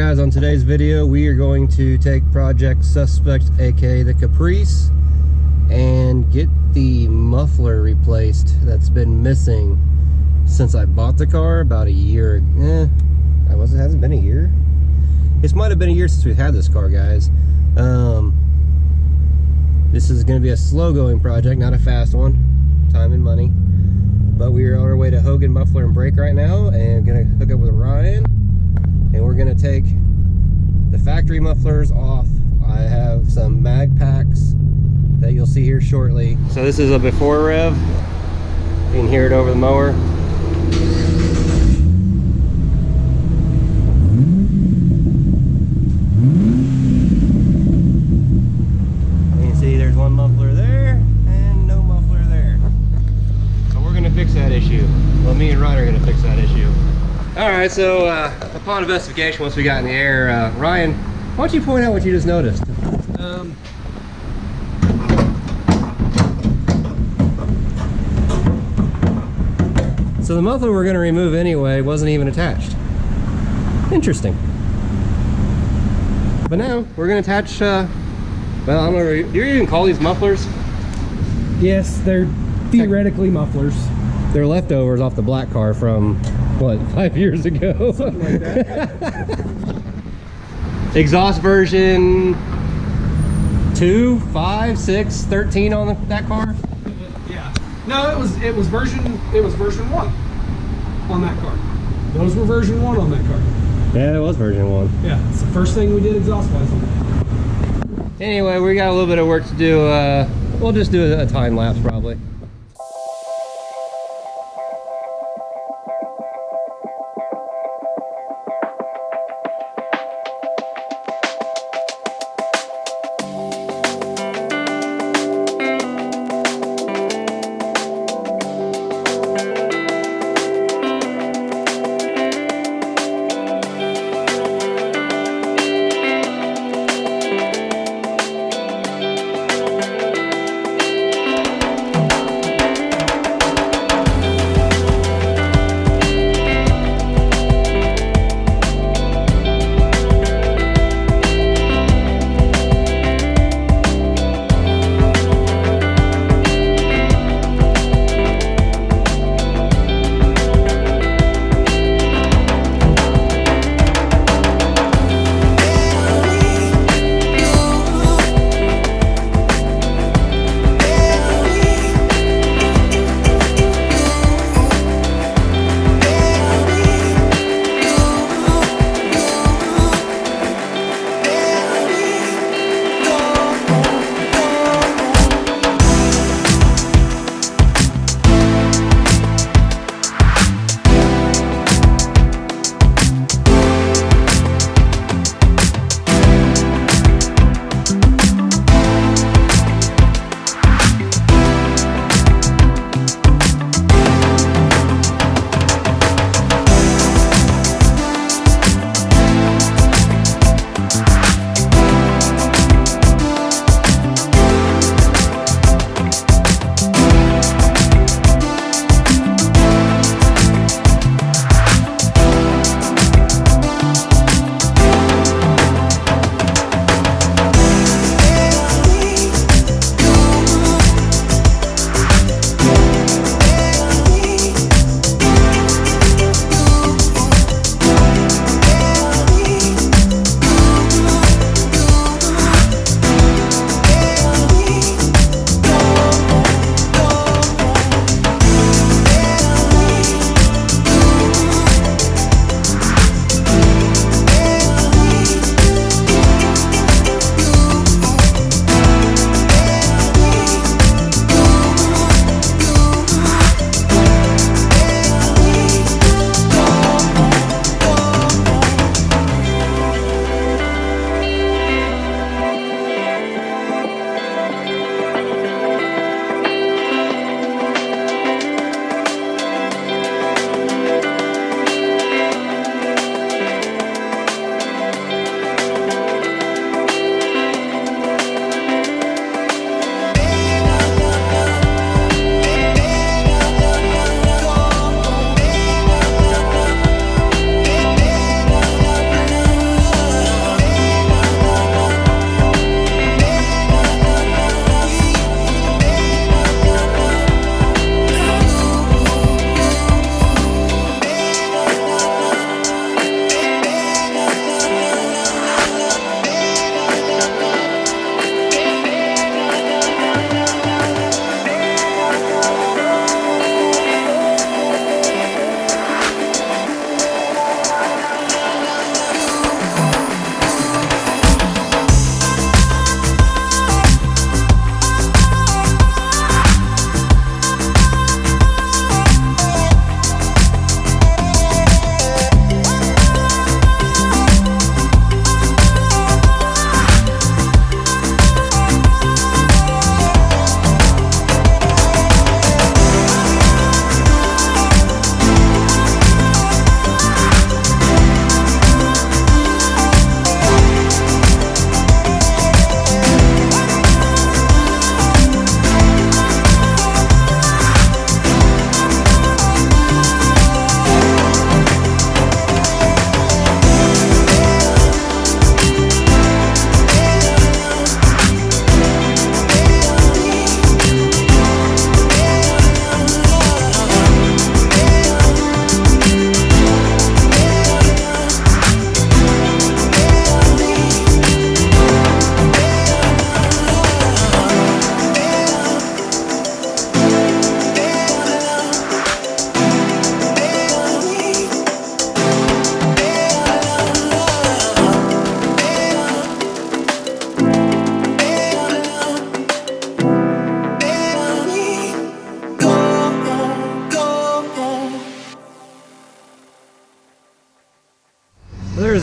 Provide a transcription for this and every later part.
guys, on today's video we are going to take Project Suspect, aka the Caprice, and get the muffler replaced that's been missing since I bought the car about a year. It hasn't been a year. This might have been a year since we've had this car, guys. This is going to be a slow going project, not a fast one. Time and money. But we are on our way to Hogan Muffler and Brake right now, and going to hook up with Ryan, and we're going to take the factory mufflers off. I have some mag packs that you'll see here shortly. So this is a before rev. You can hear it over the mower. And you see there's one muffler there and no muffler there. So we're gonna fix that issue. Well, me and Ryan are gonna fix that issue. All right, so upon investigation, once we got in the air, Ryan, why don't you point out what you just noticed? So the muffler we're going to remove anyway wasn't even attached. Interesting. But now we're going to attach, well, I don't know, do you even call these mufflers? Yes, they're theoretically mufflers. They're leftovers off the black car from, what, 5 years ago? Something like that. Exhaust version 2, 5, 6, 13 on that car? Yeah. No, it was version 1 on that car. Those were version 1 on that car. Yeah, it was version 1. Yeah, it's the first thing we did exhaust wise on that. Anyway, we got a little bit of work to do. We'll just do a time lapse probably.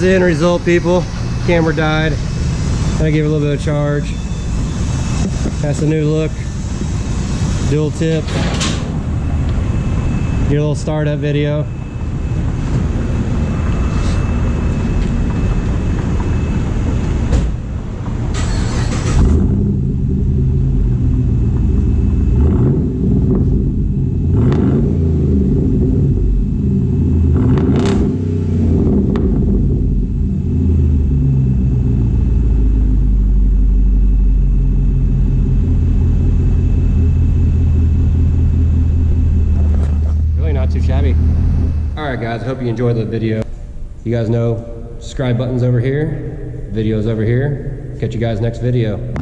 the end result, people. Camera died. I gave it a little bit of charge. That's a new look. Dual tip. Get a little startup video. Too shabby. All right, guys, I hope you enjoyed the video. You guys know subscribe button's over here, videos over here. Catch you guys next video.